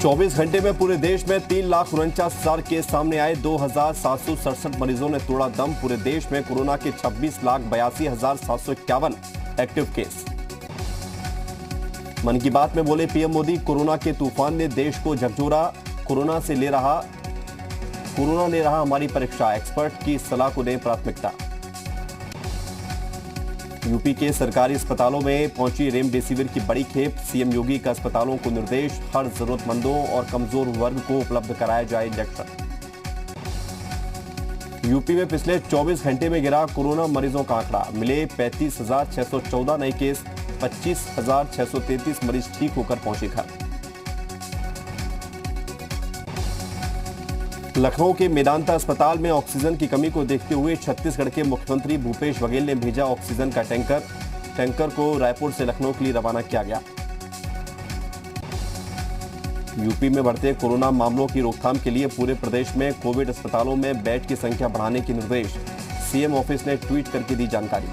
24 घंटे में पूरे देश में 3,49,000 केस सामने आए। 2,767 मरीजों ने तोड़ा दम। पूरे देश में कोरोना के 26,82,751 एक्टिव केस। मन की बात में बोले पीएम मोदी, कोरोना के तूफान ने देश को झकझोरा। कोरोना ले रहा हमारी परीक्षा। एक्सपर्ट की सलाह को दें प्राथमिकता। यूपी के सरकारी अस्पतालों में पहुंची रेमडेसिविर की बड़ी खेप। सीएम योगी का अस्पतालों को निर्देश, हर जरूरतमंदों और कमजोर वर्ग को उपलब्ध कराया जाए इंजेक्शन। यूपी में पिछले 24 घंटे में गिरा कोरोना मरीजों का आंकड़ा। मिले 35,614 नए केस। 25,633 मरीज ठीक होकर पहुंचे घर। लखनऊ के मेदांता अस्पताल में ऑक्सीजन की कमी को देखते हुए छत्तीसगढ़ के मुख्यमंत्री भूपेश बघेल ने भेजा ऑक्सीजन का टैंकर को रायपुर से लखनऊ के लिए रवाना किया गया। यूपी में बढ़ते कोरोना मामलों की रोकथाम के लिए पूरे प्रदेश में कोविड अस्पतालों में बेड की संख्या बढ़ाने के निर्देश। सीएम ऑफिस ने ट्वीट करके दी जानकारी।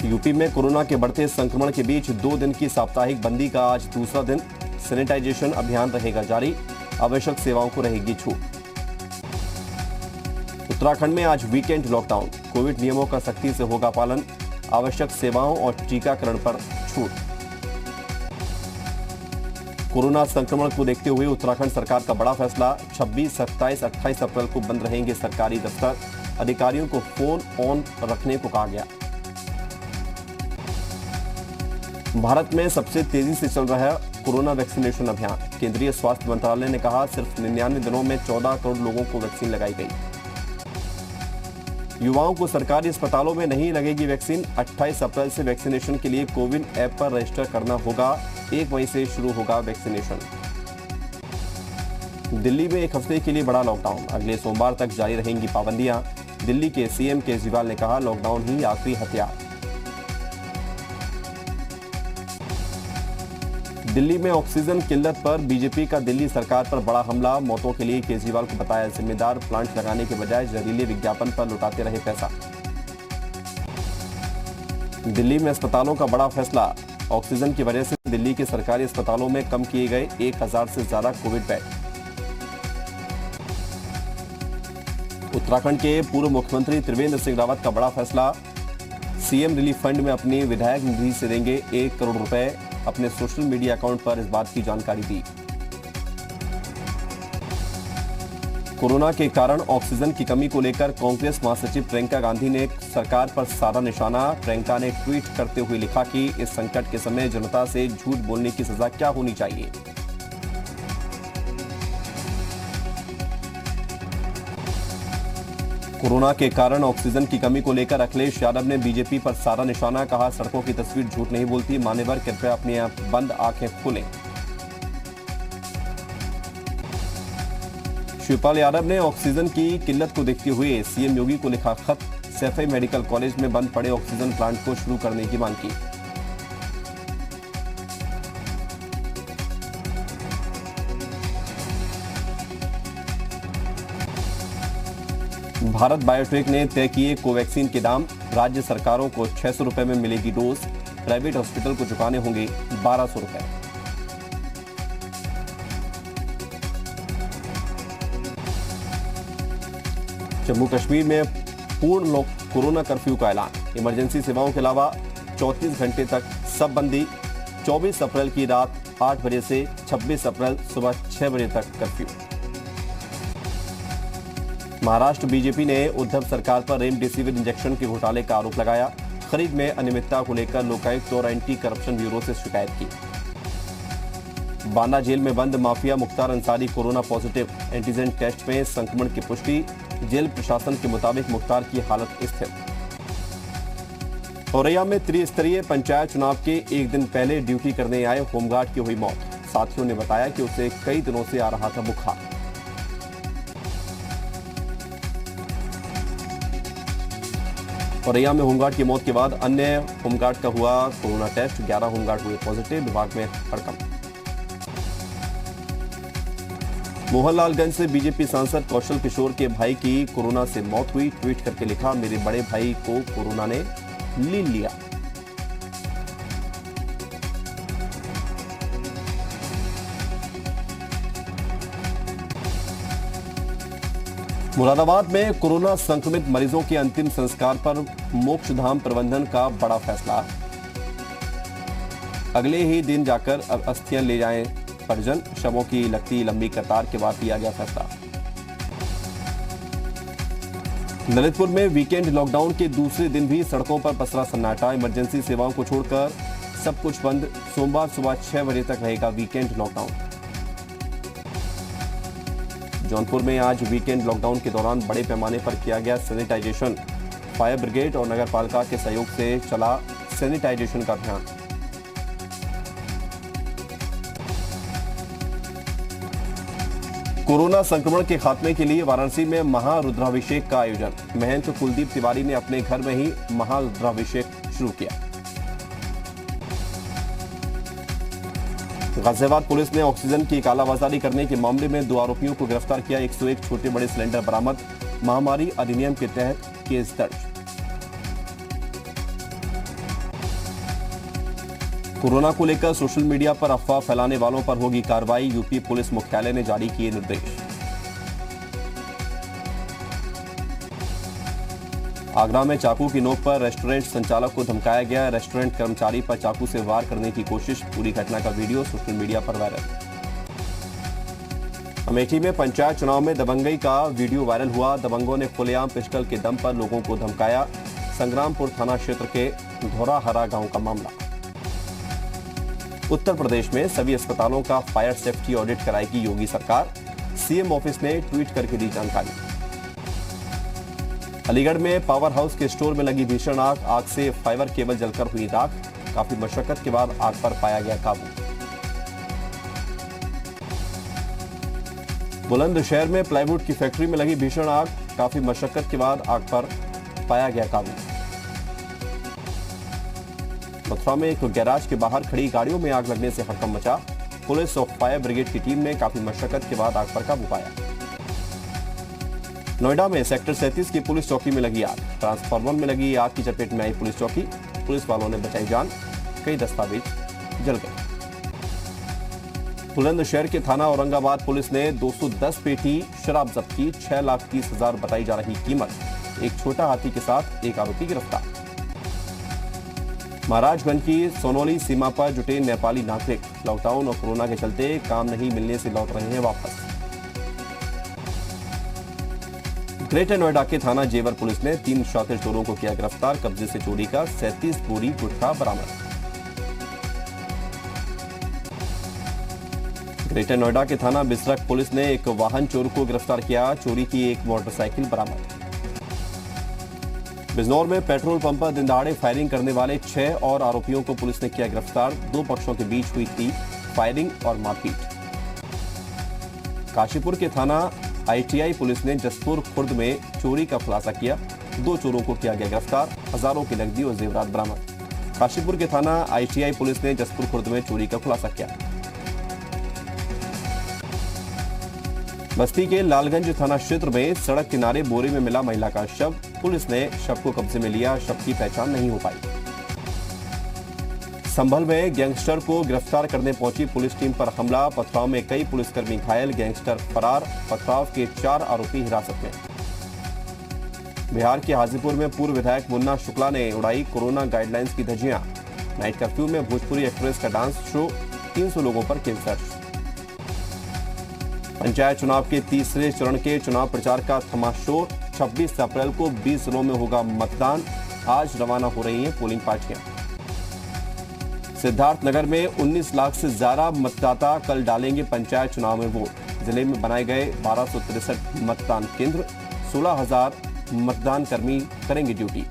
यूपी में कोरोना के बढ़ते संक्रमण के बीच 2 दिन की साप्ताहिक बंदी का आज दूसरा दिन। सैनिटाइजेशन अभियान रहेगा जारी। आवश्यक सेवाओं को रहेगी छूट। उत्तराखंड में आज वीकेंड लॉकडाउन। कोविड नियमों का सख्ती से होगा पालन। आवश्यक सेवाओं और टीकाकरण पर छूट। कोरोना संक्रमण को देखते हुए उत्तराखंड सरकार का बड़ा फैसला। 26, 27, 28 अप्रैल को बंद रहेंगे सरकारी दफ्तर। अधिकारियों को फोन ऑन रखने को कहा गया। भारत में सबसे तेजी से चल रहा है कोरोना वैक्सीनेशन अभियान। केंद्रीय स्वास्थ्य मंत्रालय ने कहा, सिर्फ 99 दिनों में 14 करोड़ लोगों को वैक्सीन लगाई गई। युवाओं को सरकारी अस्पतालों में नहीं लगेगी वैक्सीन। 28 अप्रैल से वैक्सीनेशन के लिए कोविन ऐप पर रजिस्टर करना होगा। 1 मई से शुरू होगा वैक्सीनेशन। दिल्ली में 1 हफ्ते के लिए बड़ा लॉकडाउन। अगले सोमवार तक जारी रहेंगी पाबंदियां। दिल्ली के सीएम केजरीवाल ने कहा, लॉकडाउन ही आखिरी हथियार। दिल्ली में ऑक्सीजन किल्लत पर बीजेपी का दिल्ली सरकार पर बड़ा हमला। मौतों के लिए केजरीवाल को बताया जिम्मेदार। प्लांट लगाने के बजाय जहरीले विज्ञापन पर लुटाते रहे पैसा। दिल्ली में अस्पतालों का बड़ा फैसला। ऑक्सीजन की वजह से दिल्ली के सरकारी अस्पतालों में कम किए गए 1,000 से ज्यादा कोविड बेड। उत्तराखंड के पूर्व मुख्यमंत्री त्रिवेंद्र सिंह रावत का बड़ा फैसला। सीएम रिलीफ फंड में अपनी विधायक निधि से देंगे 1 करोड़ रुपए। अपने सोशल मीडिया अकाउंट पर इस बात की जानकारी दी। कोरोना के कारण ऑक्सीजन की कमी को लेकर कांग्रेस महासचिव प्रियंका गांधी ने सरकार पर साधा निशाना। प्रियंका ने ट्वीट करते हुए लिखा कि इस संकट के समय जनता से झूठ बोलने की सजा क्या होनी चाहिए। कोरोना के कारण ऑक्सीजन की कमी को लेकर अखिलेश यादव ने बीजेपी पर साधा निशाना। कहा, सड़कों की तस्वीर झूठ नहीं बोलती। मान्यवर कृपया अपनी बंद आंखें खोलें। शिवपाल यादव ने ऑक्सीजन की किल्लत को देखते हुए सीएम योगी को लिखा खत। सैफई मेडिकल कॉलेज में बंद पड़े ऑक्सीजन प्लांट को शुरू करने की मांग की। भारत बायोटेक ने तय किए कोवैक्सीन के दाम। राज्य सरकारों को 600 रुपए में मिलेगी डोज। प्राइवेट हॉस्पिटल को चुकाने होंगे 1200 रुपए। जम्मू कश्मीर में पूर्ण कोरोना कर्फ्यू का ऐलान। इमरजेंसी सेवाओं के अलावा 34 घंटे तक सब बंदी। 24 अप्रैल की रात 8 बजे से 26 अप्रैल सुबह 6 बजे तक कर्फ्यू। महाराष्ट्र बीजेपी ने उद्धव सरकार पर रेमडेसिविर इंजेक्शन के घोटाले का आरोप लगाया। खरीद में अनियमितता को लेकर लोकायुक्त और एंटी करप्शन ब्यूरो से शिकायत की। बांदा जेल में बंद mafia Mukhtar Ansari corona positive. Antigen test में संक्रमण की पुष्टि। जेल प्रशासन के मुताबिक मुख्तार की हालत स्थिर। औरैया में त्रिस्तरीय पंचायत चुनाव के 1 दिन पहले ड्यूटी करने आए होमगार्ड की हुई मौत। साथियों ने बताया कि उसे कई दिनों से आ रहा था बुखार। औरैया में होमगार्ड की मौत के बाद अन्य होमगार्ड का हुआ कोरोना टेस्ट। 11 होमगार्ड हुए पॉजिटिव। विभाग में हड़कंप। मोहनलालगंज से बीजेपी सांसद कौशल किशोर के भाई की कोरोना से मौत हुई। ट्वीट करके लिखा, मेरे बड़े भाई को कोरोना ने ले लिया। मुरादाबाद में कोरोना संक्रमित मरीजों के अंतिम संस्कार पर मोक्षधाम प्रबंधन का बड़ा फैसला। अगले ही दिन जाकर अब अस्थियां ले जाएं परिजन। शवों की लगती लंबी कतार के बाद लिया गया फैसला। ललितपुर में वीकेंड लॉकडाउन के दूसरे दिन भी सड़कों पर पसरा सन्नाटा। इमरजेंसी सेवाओं को छोड़कर सब कुछ बंद। सोमवार सुबह 6 बजे तक रहेगा वीकेंड लॉकडाउन। जौनपुर में आज वीकेंड लॉकडाउन के दौरान बड़े पैमाने पर किया गया सैनिटाइजेशन। फायर ब्रिगेड और नगर पालिका के सहयोग से चला सैनिटाइजेशन का अभियान। कोरोना संक्रमण के खात्मे के लिए वाराणसी में महारुद्राभिषेक का आयोजन। महंत कुलदीप तिवारी ने अपने घर में ही महारुद्राभिषेक शुरू किया। गाजियाबाद पुलिस ने ऑक्सीजन की कालाबाजारी करने के मामले में 2 आरोपियों को गिरफ्तार किया। 101 छोटे बड़े सिलेंडर बरामद। महामारी अधिनियम के तहत केस दर्ज। कोरोना को लेकर सोशल मीडिया पर अफवाह फैलाने वालों पर होगी कार्रवाई। यूपी पुलिस मुख्यालय ने जारी किए निर्देश। आगरा में चाकू की नोक पर रेस्टोरेंट संचालक को धमकाया गया। रेस्टोरेंट कर्मचारी पर चाकू से वार करने की कोशिश। पूरी घटना का वीडियो सोशल मीडिया पर वायरल। अमेठी में पंचायत चुनाव में दबंगई का वीडियो वायरल हुआ। दबंगों ने खुलेआम पिस्टल के दम पर लोगों को धमकाया। संग्रामपुर थाना क्षेत्र के धौराहरा गांव का मामला। उत्तर प्रदेश में सभी अस्पतालों का फायर सेफ्टी ऑडिट कराएगी योगी सरकार। सीएम ऑफिस ने ट्वीट करके दी जानकारी। अलीगढ़ में पावर हाउस के स्टोर में लगी भीषण आग। आग से फाइबर केबल जलकर हुई राख। काफी मशक्कत के बाद आग पर पाया गया काबू। बुलंदशहर में प्लाईवुड की फैक्ट्री में लगी भीषण आग। काफी मशक्कत के बाद आग पर पाया गया काबू। मथुरा में एक गैराज के बाहर खड़ी गाड़ियों में आग लगने से हड़कंप मचा। पुलिस और फायर ब्रिगेड की टीम ने काफी मशक्कत के बाद आग पर काबू पाया। नोएडा में सेक्टर 37 की पुलिस चौकी में लगी आग। ट्रांसफार्मर में लगी आग की चपेट में आई पुलिस चौकी। पुलिस वालों ने बचाई जान। कई दस्तावेज जल गए। बुलंदशहर के थाना औरंगाबाद पुलिस ने 210 पेटी शराब जब्त की। 6,30,000 बताई जा रही कीमत। एक छोटा हाथी के साथ एक आरोपी गिरफ्तार। महाराजगंज की सोनौली सीमा पर जुटे नेपाली नागरिक। लॉकडाउन और कोरोना के चलते काम नहीं मिलने से लौट रहे हैं वापस। ग्रेटर नोएडा के थाना जेवर पुलिस ने 3 शातिर चोरों को किया गिरफ्तार। कब्जे से चोरी का 37 बोरी गुटखा बरामद। ग्रेटर नोएडा के थाना बिसरख पुलिस ने एक वाहन चोर को गिरफ्तार किया। चोरी की एक मोटरसाइकिल बरामद। बिजनौर में पेट्रोल पंप पर दिनदहाड़े फायरिंग करने वाले 6 और आरोपियों को पुलिस ने किया गिरफ्तार। 2 पक्षों के बीच हुई थी फायरिंग और मारपीट। काशीपुर के थाना आईटीआई पुलिस ने जसपुर खुर्द में चोरी का खुलासा किया। 2 चोरों को किया गया गिरफ्तार। हजारों की नकदी और जेवरात बरामद। काशीपुर के थाना आईटीआई पुलिस ने जसपुर खुर्द में चोरी का खुलासा किया। बस्ती के लालगंज थाना क्षेत्र में सड़क किनारे बोरे में मिला महिला का शव। पुलिस ने शव को कब्जे में लिया। शव की पहचान नहीं हो पाई। संभल में गैंगस्टर को गिरफ्तार करने पहुंची पुलिस टीम पर हमला। पथराव में कई पुलिसकर्मी घायल। गैंगस्टर फरार। पथराव के 4 आरोपी हिरासत में। बिहार के हाजीपुर में पूर्व विधायक मुन्ना शुक्ला ने उड़ाई कोरोना गाइडलाइंस की धज्जियां। नाइट कर्फ्यू में भोजपुरी एक्सप्रेस का डांस शो। 300 लोगों पर केस दर्ज। पंचायत चुनाव के तीसरे चरण के चुनाव प्रचार का थमा शोर। 26 अप्रैल को 20 जिलों में होगा मतदान। आज रवाना हो रही हैं पोलिंग पार्टियां। सिद्धार्थनगर में 19 लाख से ज्यादा मतदाता कल डालेंगे पंचायत चुनाव में वोट। जिले में बनाए गए 1263 मतदान केंद्र। 16,000 मतदान कर्मी करेंगे ड्यूटी।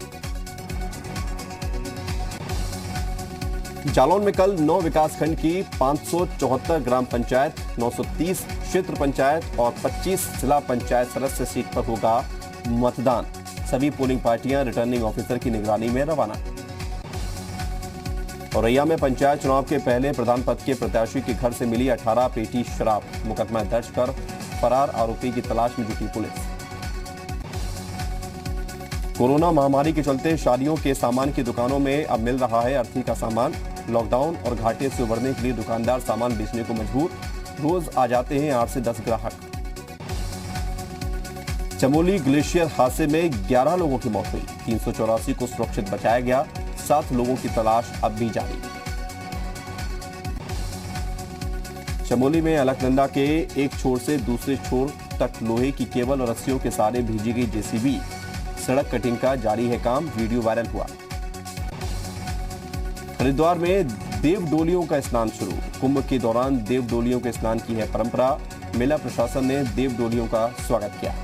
जालौन में कल 9 विकासखंड की 574 ग्राम पंचायत, 930 क्षेत्र पंचायत और 25 जिला पंचायत सदस्य सीट पर होगा मतदान। सभी पोलिंग पार्टियां रिटर्निंग ऑफिसर की निगरानी में रवाना। औरैया में पंचायत चुनाव के पहले प्रधान पद के प्रत्याशी के घर से मिली 18 पेटी शराब। मुकदमा दर्ज कर फरार आरोपी की तलाश में जुटी पुलिस। कोरोना महामारी के चलते शादियों के सामान की दुकानों में अब मिल रहा है अर्थी का सामान। लॉकडाउन और घाटे से उबरने के लिए दुकानदार सामान बेचने को मजबूर। रोज आ जाते हैं 8 से 10 ग्राहक। चमोली ग्लेशियर हादसे में 11 लोगों की मौत हुई, 384 को सुरक्षित बचाया गया, 7 लोगों की तलाश अब भी जारी। चमोली में अलकनंदा के एक छोर से दूसरे छोर तक लोहे की केबल और रस्सियों के सहारे भेजी गई जेसीबी। सड़क कटिंग का जारी है काम, वीडियो वायरल हुआ। हरिद्वार में देव डोलियों का स्नान शुरू, कुंभ के दौरान देव डोलियों के स्नान की है परंपरा। मेला प्रशासन ने देव डोलियों का स्वागत किया।